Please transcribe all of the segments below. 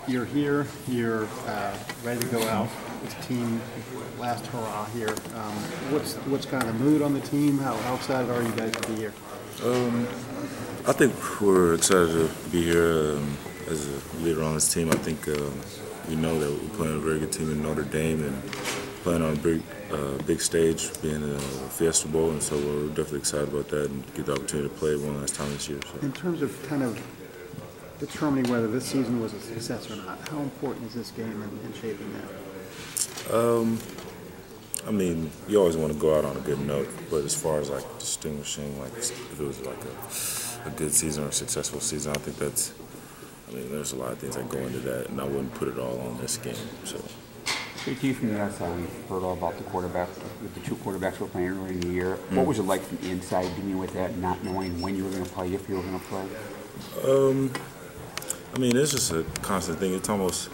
you're here, you're ready to go out with the team, last hurrah here. What's kind of the mood on the team? How excited are you guys to be here? I think we're excited to be here as a leader on this team. I think we know that we're playing a very good team in Notre Dame and playing on a big stage, being a Fiesta Bowl, and so we're definitely excited about that and get the opportunity to play one last time this year. So. In terms of kind of determining whether this season was a success or not, how important is this game in shaping that? I mean, you always want to go out on a good note, but as far as like distinguishing, like if it was like a good season or a successful season, I think that's. I mean, there's a lot of things that go into that, and I wouldn't put it all on this game. So. JT, from the outside, we've heard all about the quarterback, the two quarterbacks were playing early in the year. What was it like from the inside, dealing with that, not knowing when you were going to play, if you were going to play? I mean, it's just a constant thing. It's almost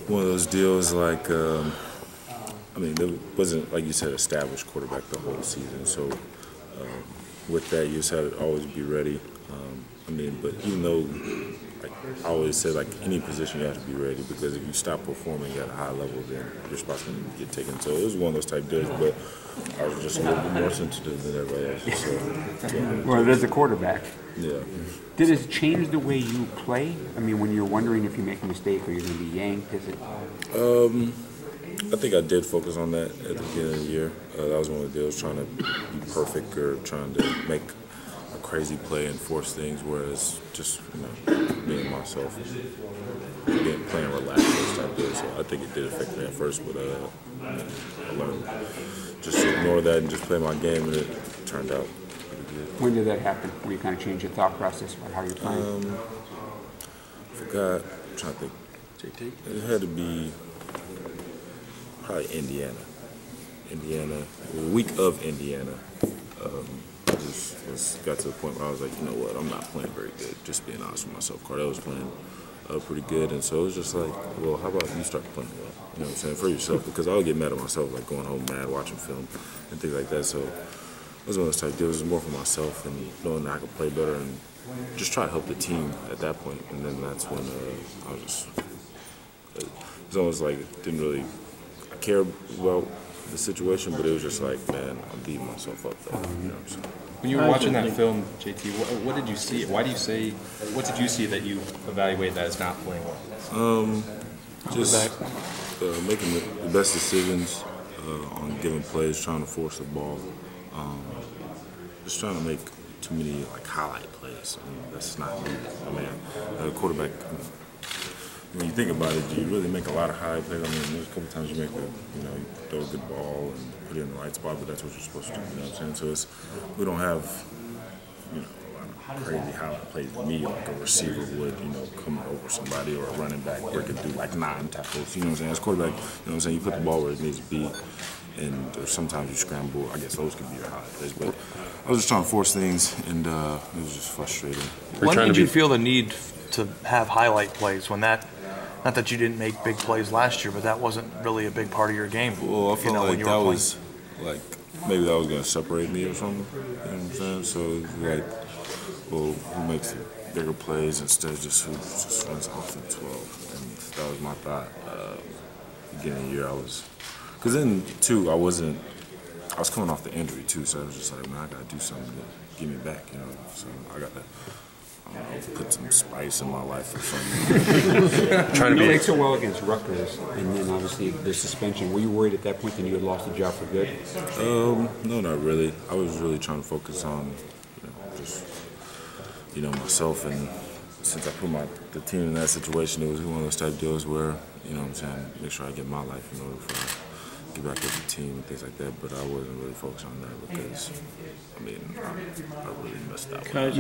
one of those deals like, I mean, there wasn't, like you said, established quarterback the whole season. So with that, you just had to always be ready. I mean, but even though, like I always say, like any position you have to be ready, because if you stop performing at a high level, then your spot's going to get taken. So it was one of those type deals, but I was just a little bit more sensitive than everybody else. So, well, there's a quarterback. Yeah. Did it change the way you play? I mean, when you're wondering if you make a mistake or you're going to be yanked, is it? I think I did focus on that at the beginning of the year. That was one of the deals, trying to be perfect or trying to make a crazy play and force things, whereas just being myself and playing relaxed type deal. So I think it did affect me at first, but I learned just to ignore that and just play my game, and it turned out pretty good. When did that happen? When you kind of changed your thought process about how you're playing? I forgot. I'm trying to think. JT? It had to be probably Indiana. The week of Indiana. I just got to the point where I was like, you know what, I'm not playing very good, just being honest with myself. Cardell was playing pretty good, and so it was just like, well, how about you start playing well? You know what I'm saying, for yourself, because I would get mad at myself, like going home mad, watching film, and things like that. So it was one of those type deals. It was more for myself and knowing that I could play better and just try to help the team at that point. And then that's when I was just, it was almost like didn't really care about the situation, but it was just like, man, I'm beating myself up though. You know what I'm saying? When you were watching that film, JT, what did you see? Why do you say? What did you see that you evaluate that as not playing well? Just making the best decisions on given plays, trying to force the ball, just trying to make too many like highlight plays. I mean, that's not me. I mean, a quarterback. When you think about it, do you really make a lot of highlight plays? I mean, there's a couple times you make you throw a good ball and put it in the right spot, but that's what you're supposed to do. You know what I'm saying? So we don't have, a lot of crazy highlight plays to me like a receiver would, come over somebody or a running back breaking through like 9 tackles. You know what I'm saying? As quarterback, you know what I'm saying? You put the ball where it needs to be, and or sometimes you scramble. I guess those could be your highlight plays, but I was just trying to force things, and it was just frustrating. When did you feel the need to have highlight plays when that? Not that you didn't make big plays last year, but that wasn't really a big part of your game. Well, I felt like that was like maybe that was going to separate me or something. You know what I'm saying? So it's like, well, who makes the bigger plays instead of just who just runs offense well? And that was my thought. Beginning of the year, because then too, I was coming off the injury too, so I was just like, man, I got to do something to get me back, So I got to. Put some spice in my life or something. Trying to played so well against Rutgers, and then obviously the suspension. Were you worried at that point that you had lost the job for good? No, not really. I was really trying to focus on, just myself. And since I put the team in that situation, it was one of those type deals where, I'm saying, make sure I get my life in order for get back with the team and things like that, but I wasn't really focused on that because, I really missed that one.